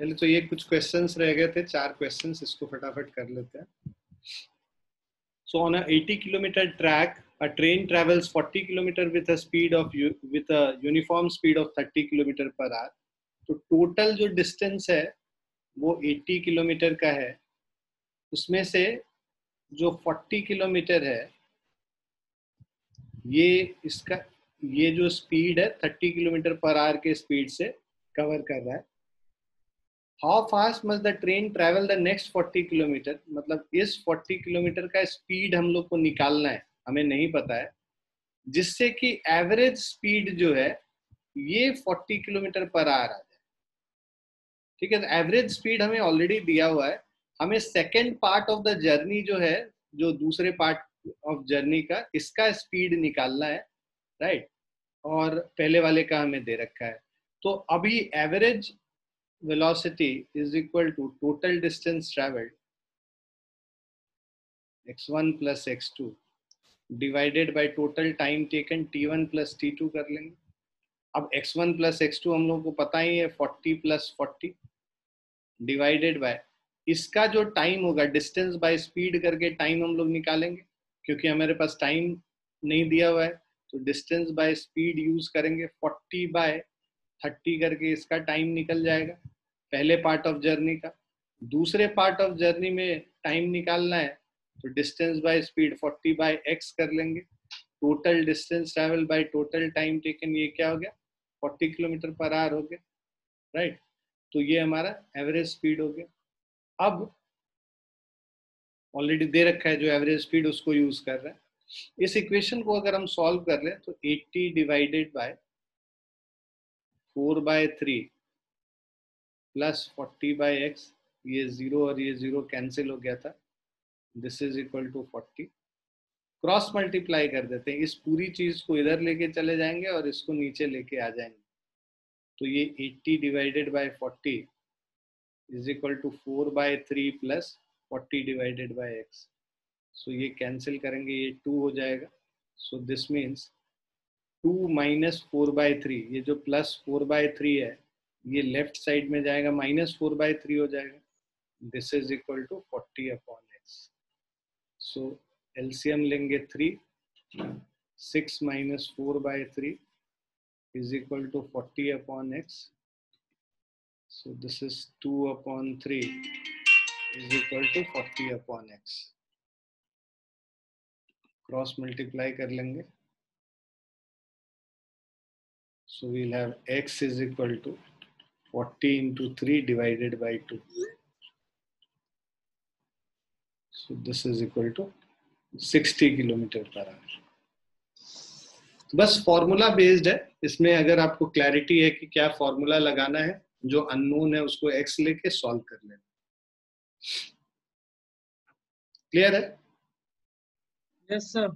पहले तो ये कुछ क्वेश्चंस रह गए थे, 4 क्वेश्चंस, इसको फटाफट कर लेते हैं. So on a 80 kilometer track, a train travels 40 kilometer with a speed of with a uniform speed of 30 kilometer per hour. तो टोटल जो डिस्टेंस है वो 80 किलोमीटर का है. उसमें से जो 40 किलोमीटर है ये इसका, ये जो स्पीड है 30 किलोमीटर पर आवर के स्पीड से कवर कर रहा है. How fast must the train travel the next 40 kilometre, मतलब इस 40 किलोमीटर का स्पीड हम लोग को निकालना है, हमें नहीं पता है, जिससे कि एवरेज स्पीड जो है ये 40 किलोमीटर पर आवर आ जाए. ठीक है, तो एवरेज स्पीड हमें ऑलरेडी दिया हुआ है. हमें second part of the journey जो है, जो दूसरे पार्ट ऑफ जर्नी का, इसका स्पीड निकालना है, राइट. और पहले वाले का हमें दे रखा है. तो अभी average velocity is equal to total distance traveled x1 plus x2 divided by total time taken t1 plus t2 कर लेंगे. अब x1 plus x2 हम लोगों को पता ही है 40 plus 40 डिवाइडेड बाय इसका जो टाइम होगा, डिस्टेंस बाय स्पीड करके टाइम हम लोग निकालेंगे, क्योंकि हमारे पास टाइम नहीं दिया हुआ है. तो डिस्टेंस बाय स्पीड यूज करेंगे, 40 बाय 30 करके इसका टाइम निकल जाएगा पहले पार्ट ऑफ जर्नी का. दूसरे पार्ट ऑफ जर्नी में टाइम निकालना है तो distance by speed 40 by x कर लेंगे. Total distance travel by total time taken, ये क्या हो गया, 40 किलोमीटर पर आवर हो गया, राइट. तो ये हमारा एवरेज स्पीड हो गया. अब ऑलरेडी दे रखा है जो एवरेज स्पीड, उसको यूज कर रहे हैं. इस इक्वेशन को अगर हम सॉल्व कर लें तो 80 डिवाइडेड बाय 4/3 प्लस 40/x, ये 0 और ये 0 कैंसिल हो गया था, this is equal to 40. Cross multiply कर देते हैं, इस पूरी चीज को इधर लेके चले जाएंगे और इसको नीचे लेके आ जाएंगे. तो ये 80 divided by 40 is equal to 4/3 plus 40 divided by x. So ये कैंसिल करेंगे, ये 2 हो जाएगा. सो दिस मीन्स 2 माइनस 4/3, ये जो प्लस 4/3 है ये लेफ्ट साइड में जाएगा, माइनस 4/3 हो जाएगा. This is equal to 40/x. So LCM लेंगे 3, 6 minus 4/3 is equal to 40/x. So this is 2/3 is equal to 40/x. Cross multiply कर लेंगे. So we'll have x is equal to 40 into 3 divided by 2. So this is equal to 60 kilometre per hour. बस formula based है, इसमें अगर आपको clarity है कि क्या फॉर्मूला लगाना है, जो अननोन है उसको x लेके सॉल्व कर लेना. क्लियर है? Yes sir.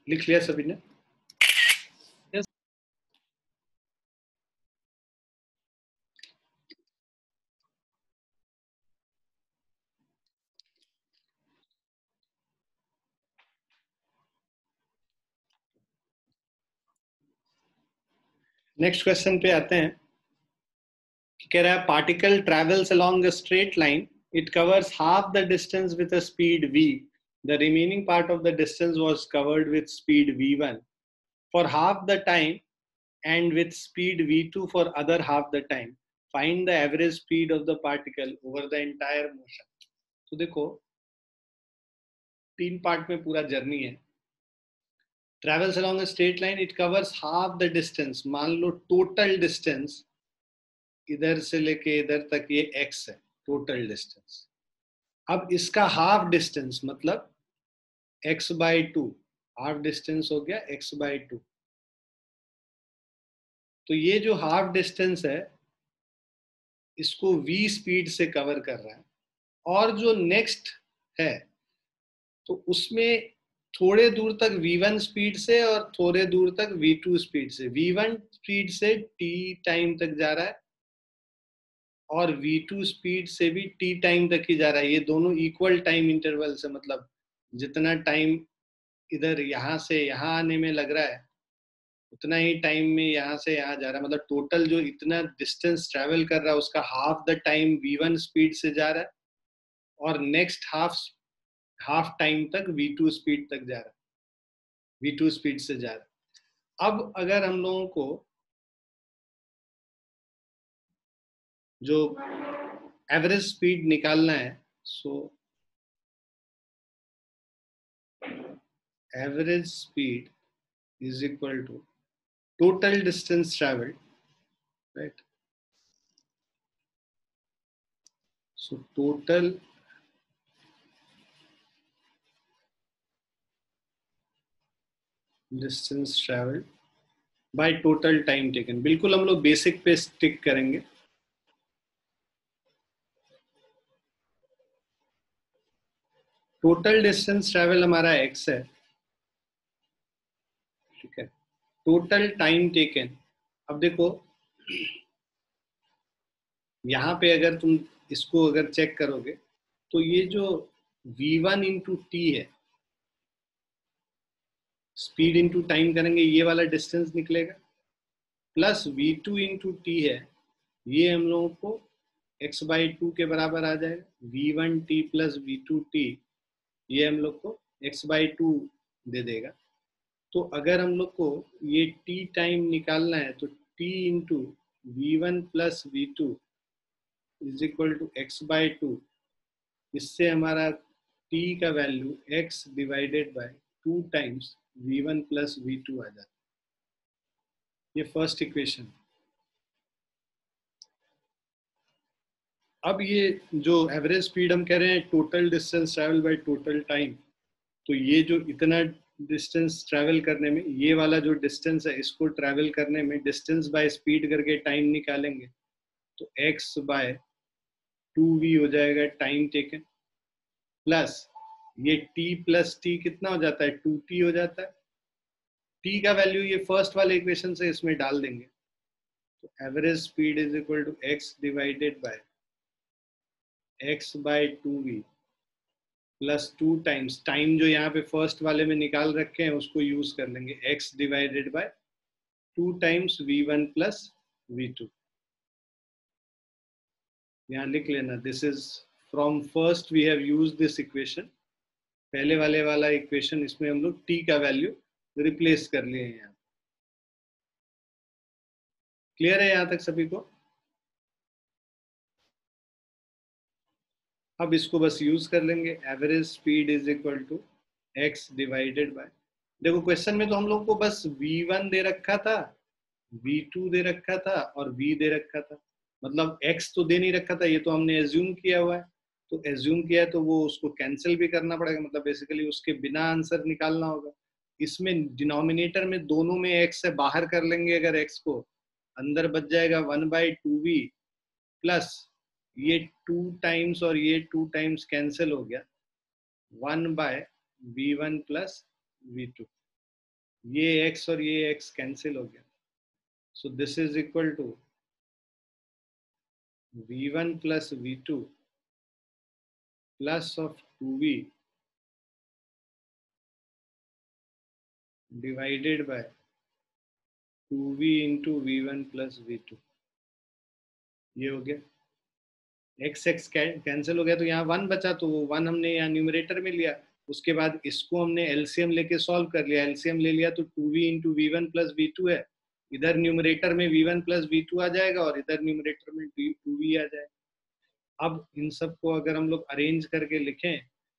लिख लिया सभी ने? नेक्स्ट क्वेश्चन पे आते हैं. कह रहा है particle travels along a straight line, it covers half the distance with a speed v, the remaining part of the distance was covered with speed v1 for half the time and with speed v2 for other half the time. Find the average speed of the particle over the entire motion. तो देखो 3 part में पूरा journey है. Travels along a straight line, it covers half the distance. मान लो total distance इधर से लेके इधर तक ये x है, टोटल डिस्टेंस. अब इसका हाफ डिस्टेंस मतलब x/2, हाफ डिस्टेंस हो गया x/2. तो ये जो हाफ डिस्टेंस है इसको v स्पीड से कवर कर रहा है, और जो नेक्स्ट है तो उसमें थोड़े दूर तक v1 स्पीड से और थोड़े दूर तक v2 स्पीड से. v1 स्पीड से t टाइम तक जा रहा है और v2 स्पीड से भी t टाइम तक ही जा रहा है। ये दोनों इक्वल टाइम इंटरवल से, मतलब जितना टाइम इधर यहाँ से यहाँ आने में लग रहा है उतना ही टाइम में यहाँ से यहाँ जा रहा है। मतलब टोटल जो इतना डिस्टेंस ट्रेवल कर रहा है उसका half the time v1 speed से जा रहा है और नेक्स्ट हाफ टाइम तक v2 स्पीड तक जा रहा है, v2 स्पीड से जा रहा है। अब अगर हम लोगों को जो एवरेज स्पीड निकालना है, so average speed is equal to total distance travelled, right? So total distance travelled by total time taken. बिल्कुल हम लोग बेसिक पे स्टिक करेंगे। टोटल डिस्टेंस ट्रेवल हमारा x है, ठीक है। टोटल टाइम टेकन, अब देखो यहाँ पे अगर तुम इसको अगर चेक करोगे तो ये जो v1 इंटू टी है, स्पीड इंटू टाइम करेंगे ये वाला डिस्टेंस निकलेगा, प्लस v2 इंटू टी है, ये हम लोगों को x/2 के बराबर आ जाएगा। v1t प्लस v2t ये हम लोग को x/2 दे देगा। तो अगर हम लोग को ये t टाइम निकालना है तो t into v1 plus v2 is equal to x/2। इससे हमारा t का value x divided by 2 times v1 plus v2 आ जाता है। ये फर्स्ट इक्वेशन। अब ये जो एवरेज स्पीड हम कह रहे हैं total distance travel by total time, तो ये जो इतना डिस्टेंस ट्रैवल करने में, ये वाला जो डिस्टेंस है इसको ट्रैवल करने में डिस्टेंस बाय स्पीड करके टाइम निकालेंगे तो x/2v हो जाएगा टाइम टेकन, प्लस ये t प्लस टी कितना हो जाता है 2t हो जाता है। t का वैल्यू ये फर्स्ट वाले इक्वेशन से इसमें डाल देंगे तो average speed is equal to x divided by x/2v plus 2 times time जो यहाँ पे फर्स्ट वाले में निकाल रखे हैं उसको यूज कर लेंगे, x divided by 2 times v1 plus v2। यहाँ लिख लेना, this is from first we have use this equation. पहले वाला इक्वेशन, इसमें हम लोग t का वैल्यू रिप्लेस कर लिए हैं यहाँ। क्लियर है यहाँ तक सभी को? अब इसको बस यूज कर लेंगे, average speed is equal to x divided by, देखो क्वेश्चन में तो हम लोग को बस v1 दे रखा था, v2 दे रखा था और v दे रखा था, मतलब x तो दे नहीं रखा था, ये तो हमने एज्यूम किया हुआ है। तो एज्यूम किया है तो वो उसको कैंसिल भी करना पड़ेगा, मतलब बेसिकली उसके बिना आंसर निकालना होगा। इसमें डिनोमिनेटर में दोनों में x से बाहर कर लेंगे अगर x को, अंदर बच जाएगा 1/2v प्लस ये 2 टाइम्स और ये 2 टाइम्स कैंसिल हो गया 1/v1 प्लस v2, ये x और ये x कैंसिल हो गया। So this is equal to v1 plus v2 plus of 2v divided by 2v into v1 plus v2। ये हो गया, x कैंसिल हो गया तो यहाँ 1 बचा, तो वो 1 हमने यहाँ न्यूमरेटर में लिया। उसके बाद इसको हमने एलसीएम लेके सॉल्व कर लिया, एलसीएम ले लिया तो 2v into v1 plus v2 है, इधर न्यूमरेटर में v1 प्लस v2 आ जाएगा और इधर न्यूमरेटर में 2v आ जाएगा। अब इन सबको अगर हम लोग अरेंज करके लिखें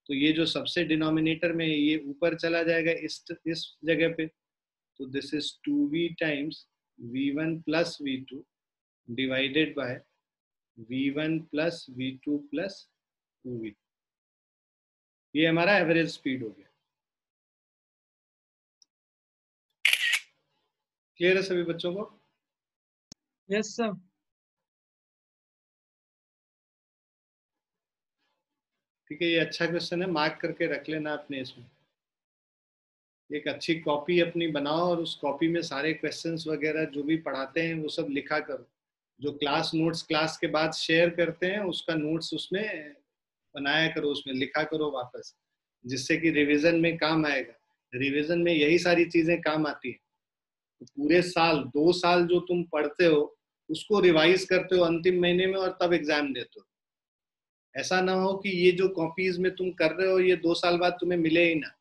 तो ये जो सबसे डिनोमिनेटर में ये ऊपर चला जाएगा इस जगह पे, तो this is 2v times v1 plus v2 divided by v1 plus v2 plus 2v। ये हमारा एवरेज स्पीड हो गया। क्लियर है सभी बच्चों को? Yes sir. ठीक है, ये अच्छा क्वेश्चन है, मार्क करके रख लेना अपने इसमें। एक अच्छी कॉपी अपनी बनाओ और उस कॉपी में सारे क्वेश्चंस वगैरह जो भी पढ़ाते हैं वो सब लिखा करो, जो क्लास नोट्स क्लास के बाद शेयर करते हैं उसका नोट्स उसमें बनाया करो, उसमें लिखा करो वापस, जिससे कि रिवीजन में काम आएगा। रिवीजन में यही सारी चीजें काम आती है। तो पूरे साल 2 साल जो तुम पढ़ते हो उसको रिवाइज करते हो अंतिम महीने में और तब एग्जाम देते हो। ऐसा ना हो कि ये जो कॉपीज में तुम कर रहे हो ये 2 साल बाद तुम्हें मिले ही ना।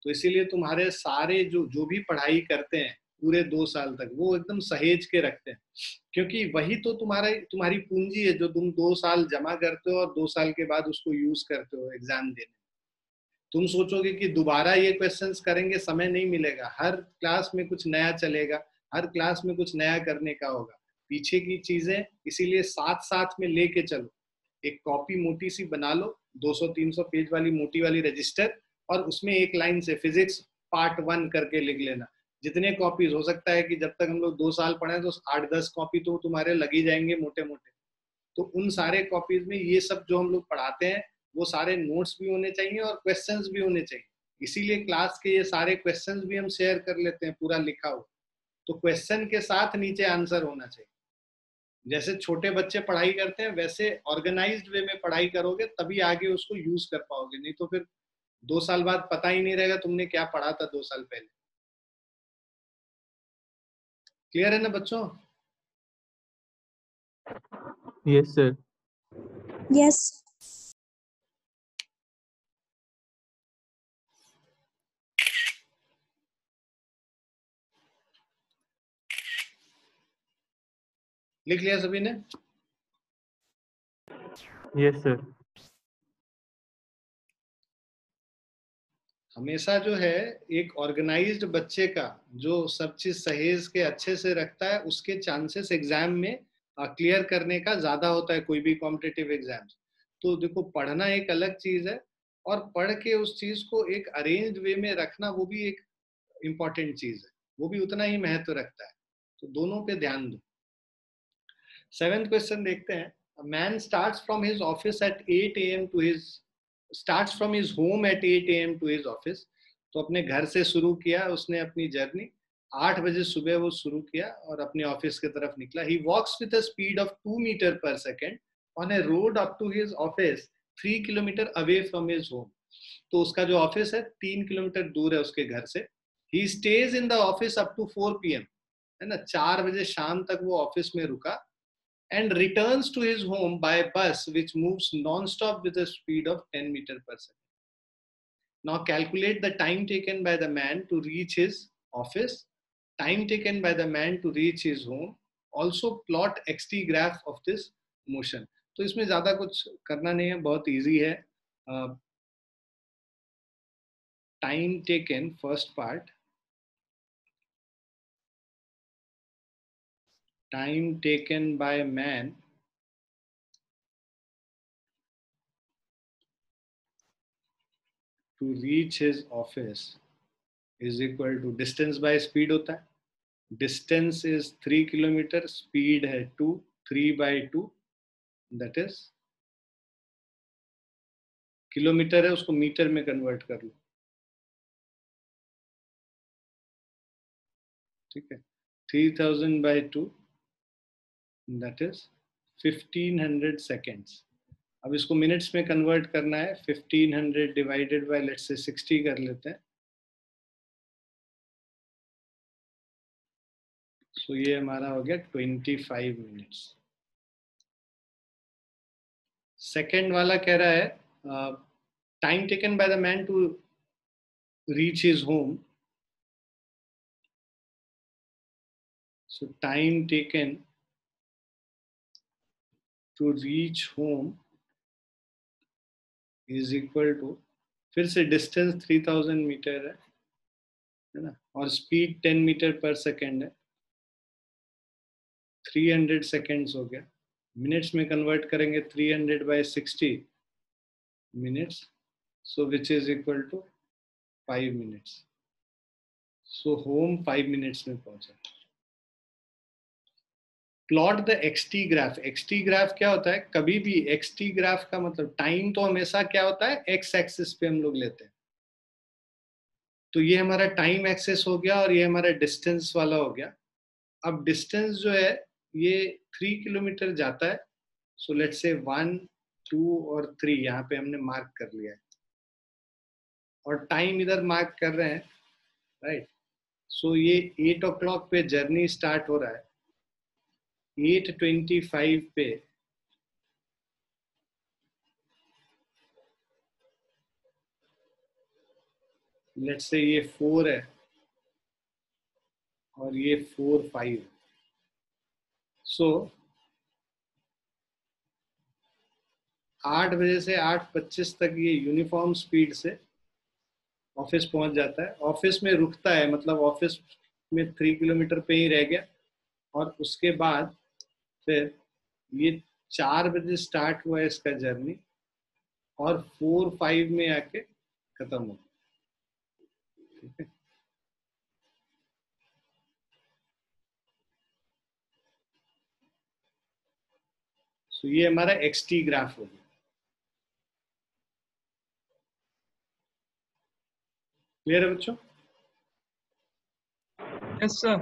तो इसीलिए तुम्हारे सारे जो जो भी पढ़ाई करते हैं पूरे 2 साल तक वो एकदम सहेज के रखते हैं, क्योंकि वही तो तुम्हारी पूंजी है जो तुम 2 साल जमा करते हो और 2 साल के बाद उसको यूज करते हो एग्जाम देने। तुम सोचोगे कि दोबारा ये क्वेश्चंस करेंगे, समय नहीं मिलेगा। हर क्लास में कुछ नया चलेगा, हर क्लास में कुछ नया करने का होगा, पीछे की चीजें, इसीलिए साथ साथ में लेके चलो। एक कॉपी मोटी सी बना लो, 200-300 पेज वाली मोटी वाली रजिस्टर, और उसमें एक लाइन से फिजिक्स पार्ट 1 करके लिख लेना। जितने कॉपीज हो सकता है कि जब तक हम लोग 2 साल पढ़े तो 8-10 कॉपी तो तुम्हारे लग ही जाएंगे मोटे मोटे। तो उन सारे कॉपीज में ये सब जो हम लोग पढ़ाते हैं वो सारे नोट्स भी होने चाहिए और क्वेश्चंस भी होने चाहिए। इसीलिए क्लास के ये सारे क्वेश्चंस भी हम शेयर कर लेते हैं पूरा लिखा हुआ। तो क्वेश्चन के साथ नीचे आंसर होना चाहिए। जैसे छोटे बच्चे पढ़ाई करते हैं वैसे ऑर्गेनाइज्ड वे में पढ़ाई करोगे तभी आगे उसको यूज कर पाओगे, नहीं तो फिर 2 साल बाद पता ही नहीं रहेगा तुमने क्या पढ़ा था 2 साल पहले। क्लियर है ना बच्चों? Yes, sir. Yes. लिख लिया सभी ने? Yes, sir. हमेशा जो है एक ऑर्गेनाइज्ड बच्चे का जो सब चीज सहेज के अच्छे से रखता है उसके चांसेस एग्जाम में क्लियर करने का ज्यादा होता है, कोई भी कॉम्पिटिटिव एग्जाम। तो देखो पढ़ना एक अलग चीज है और पढ़ के उस चीज को एक अरेंज्ड वे में रखना वो भी एक इम्पॉर्टेंट चीज है, वो भी उतना ही महत्व रखता है। तो दोनों पे ध्यान दो। 7th क्वेश्चन देखते हैं। A man starts from his office at 8 a.m. to his starts from his home at 8 a.m. to his office। तो अपने घर से शुरू किया उसने अपनी जर्नी, 8 बजे सुबह वो शुरू किया और अपने ऑफिस की तरफ निकला। He walks with a speed of 2 meter per second on a road up to his office 3 kilometer away from his home। तो उसका जो ऑफिस है 3 किलोमीटर दूर है उसके घर से। He stays in the office up to 4 p.m. है ना, 4 बजे शाम तक वो ऑफिस में रुका and returns to his home by bus which moves non-stop with a speed of 10 meter per second. Now calculate the time taken by the man to reach his office, time taken by the man to reach his home. Also plot xt graph of this motion। तो इसमें ज्यादा कुछ करना नहीं है, बहुत easy है। Time taken, first part, time taken by man to reach his office is equal to distance by speed होता है। डिस्टेंस इज 3 किलोमीटर, स्पीड है 2, 3/2 दैट इज किलोमीटर है, उसको मीटर में कन्वर्ट कर लो। ठीक है, 3000/2 दैट इज 1500 सेकेंड्स। अब इसको मिनट्स में कन्वर्ट करना है, 1500 डिवाइडेड बाय लेट्स से 60 कर लेते हैं। सो ये हमारा हो गया 25 मिनट्स। सेकेंड वाला कह रहा है time taken by the man to reach his home. So time taken to reach home is equal to, फिर से डिस्टेंस 3000 मीटर है ना, और स्पीड 10 मीटर पर सेकेंड है, 300 सेकेंड्स हो गया। मिनट्स में कन्वर्ट करेंगे 300/60 minutes, so which is equal to 5 minutes. So home 5 minutes में पहुंचा। Plot the XT graph. XT graph क्या होता है? कभी भी एक्सटी ग्राफ का मतलब टाइम तो हमेशा क्या होता है, एक्स एक्सिस पे हम लोग लेते हैं। तो ये हमारा टाइम एक्सेस हो गया और ये हमारा डिस्टेंस वाला हो गया। अब डिस्टेंस जो है ये 3 किलोमीटर जाता है, सो लेट्स से 1, 2 और 3 यहाँ पे हमने मार्क कर लिया है, और टाइम इधर मार्क कर रहे हैं, राइट। सो ये 8 o'clock पे जर्नी स्टार्ट हो रहा है, 8:25 पे लेट्स से ये 4 है और ये 4-5। सो 8 बजे से 8:25 तक ये यूनिफॉर्म स्पीड से ऑफिस पहुंच जाता है। ऑफिस में रुकता है, मतलब ऑफिस में 3 किलोमीटर पे ही रह गया, और उसके बाद फिर ये 4 बजे स्टार्ट हुआ है इसका जर्नी, और 4-5 में आके खत्म हो, ठीक है। सो ये हमारा XT ग्राफ हो गया। क्लियर है बच्चों? Yes sir.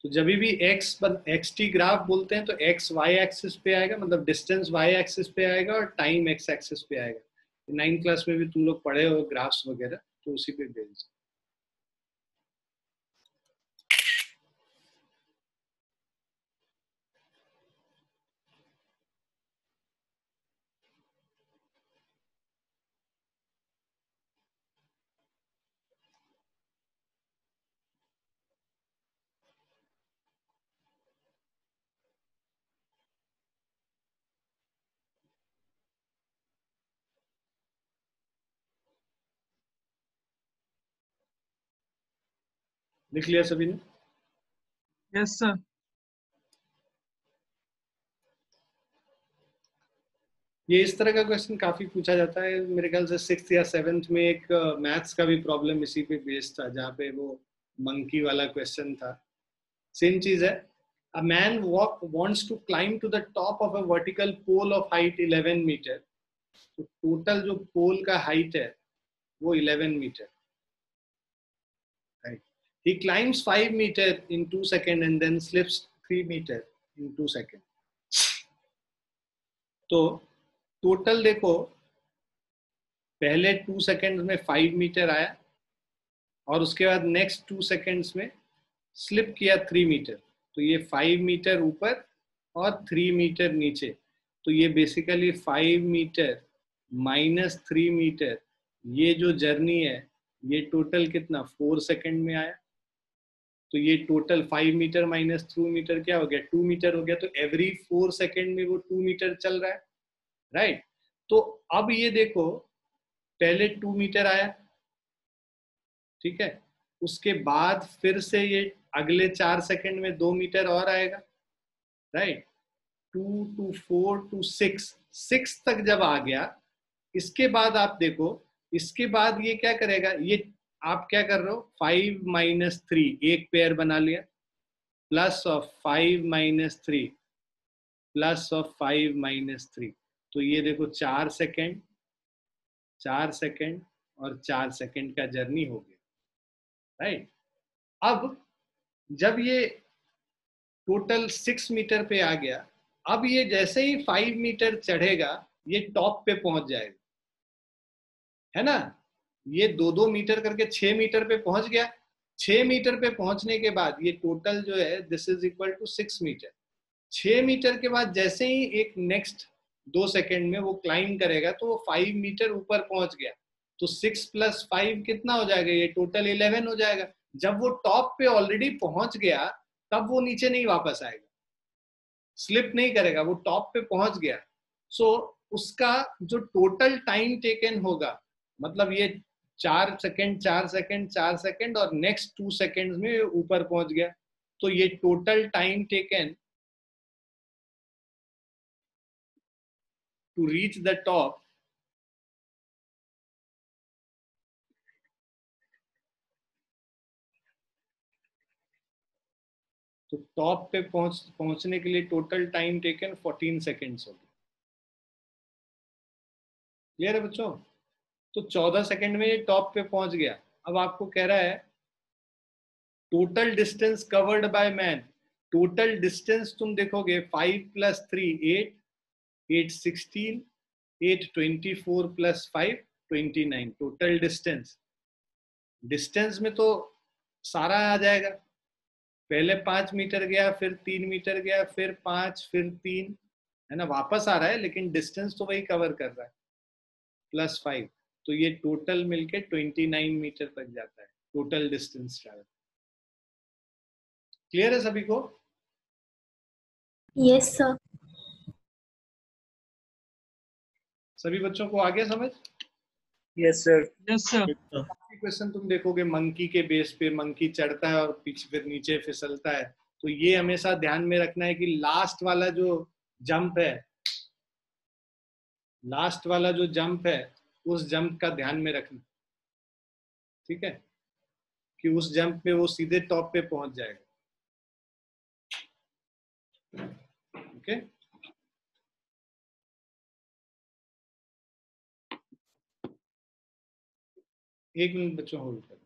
तो जब भी XT ग्राफ बोलते हैं तो X Y एक्सिस पे आएगा, मतलब डिस्टेंस Y एक्सिस पे आएगा, और टाइम X एक्सिस पे आएगा। 9th क्लास में भी तुम लोग पढ़े हो ग्राफ्स वगैरह, तो उसी पे बेस्ड। लिख लिया सभी ने? Yes sir. ये इस तरह का क्वेश्चन काफी पूछा जाता है, मेरे ख्याल से 6th या 7th में एक मैथ्स का भी प्रॉब्लम इसी पे बेस्ड था, जहाँ पे वो मंकी वाला क्वेश्चन था। सेम चीज है। A man wants to climb to the top of a vertical pole of height 11 metre. तो टोटल जो पोल का हाइट है वो 11 metre. Right. He climbs 5 meter in 2 seconds and then slips 3 meter in 2 seconds. तो total देखो, पहले 2 seconds में 5 metre आया, और उसके बाद नेक्स्ट 2 सेकेंड्स में स्लिप किया 3 मीटर। तो ये 5 मीटर ऊपर और 3 मीटर नीचे। तो ये बेसिकली 5 मीटर माइनस 3 मीटर, ये जो जर्नी है ये टोटल कितना 4 सेकेंड में आया। तो ये टोटल 5 मीटर माइनस 2 मीटर क्या हो गया, 2 मीटर हो गया। तो एवरी 4 सेकेंड में वो 2 मीटर चल रहा है, राइट। तो अब ये देखो, पहले 2 मीटर आया, ठीक है, उसके बाद फिर से ये अगले 4 सेकेंड में 2 मीटर और आएगा, राइट। 2 to 4 to 6 तक जब आ गया, इसके बाद आप देखो, इसके बाद ये क्या करेगा, ये आप क्या कर रहे हो, 5 माइनस 3 एक पेयर बना लिया, plus of 5 minus 3 plus of 5 minus 3। तो ये देखो 4 सेकेंड 4 सेकेंड और 4 सेकेंड का जर्नी हो गया, राइट। अब जब ये टोटल 6 मीटर पे आ गया, अब ये जैसे ही 5 मीटर चढ़ेगा ये टॉप पे पहुंच जाएगा, है ना। ये 2-2 मीटर करके 6 मीटर पे पहुंच गया। 6 मीटर पे पहुंचने के बाद ये टोटल जो है this is equal to 6 metre. 6 metre के बाद जैसे ही एक नेक्स्ट 2 सेकेंड में वो क्लाइम करेगा तो वो 5 मीटर ऊपर पहुंच गया। तो 6 + 5 कितना हो जाएगा, ये टोटल 11 हो जाएगा। जब वो टॉप पे ऑलरेडी पहुंच गया तब वो नीचे नहीं वापस आएगा, स्लिप नहीं करेगा, वो टॉप पे पहुंच गया। सो उसका जो टोटल टाइम टेकन होगा, मतलब ये 4 सेकेंड 4 सेकेंड 4 सेकेंड और नेक्स्ट 2 सेकेंड में ऊपर पहुंच गया। तो ये total time taken to reach the top तो टॉप पे पहुंचने के लिए टोटल टाइम टेकन 14 सेकेंड्स हो गया। क्लियर है बच्चों? तो 14 सेकेंड में ये टॉप पे पहुंच गया। अब आपको कह रहा है total distance covered by man, total distance तुम देखोगे 5 + 3 8, 8 16, 8 24 + 5 29 टोटल डिस्टेंस। डिस्टेंस में तो सारा आ जाएगा, पहले 5 मीटर गया, फिर 3 मीटर गया, फिर 5, फिर 3, है ना, वापस आ रहा है, लेकिन डिस्टेंस तो वही कवर कर रहा है +5, तो ये टोटल मिलके 29 मीटर तक जाता है टोटल डिस्टेंस ट्रैवल। क्लियर है सभी को? Yes, sir. सभी बच्चों को आ गया समझ? Yes sir. Yes sir. Question तुम देखोगे मंकी के बेस पे, मंकी चढ़ता है और पीछे फिर नीचे फिसलता है, तो ये हमेशा ध्यान में रखना है कि लास्ट वाला जो जंप है, लास्ट वाला जो जंप है, उस जंप का ध्यान में रखना, ठीक है, कि उस जंप पे वो सीधे टॉप पे पहुंच जाएगा। ओके, एक मिनट बच्चों होल्ड करो।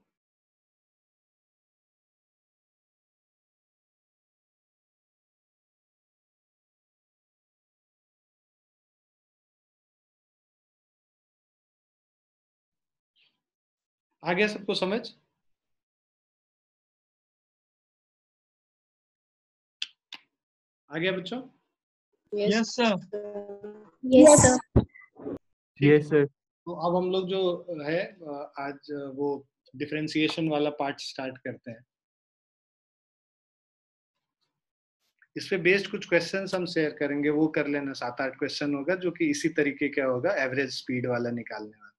आ गया सबको समझ? आ गया बच्चों? Yes sir. Yes, sir. Yes sir. तो अब हम लोग जो है आज वो डिफरेंशिएशन वाला पार्ट स्टार्ट करते हैं। इस पे बेस्ड कुछ क्वेश्चंस हम शेयर करेंगे, वो कर लेना। 7-8 क्वेश्चन होगा जो कि इसी तरीके का होगा, एवरेज स्पीड वाला निकालने वाला।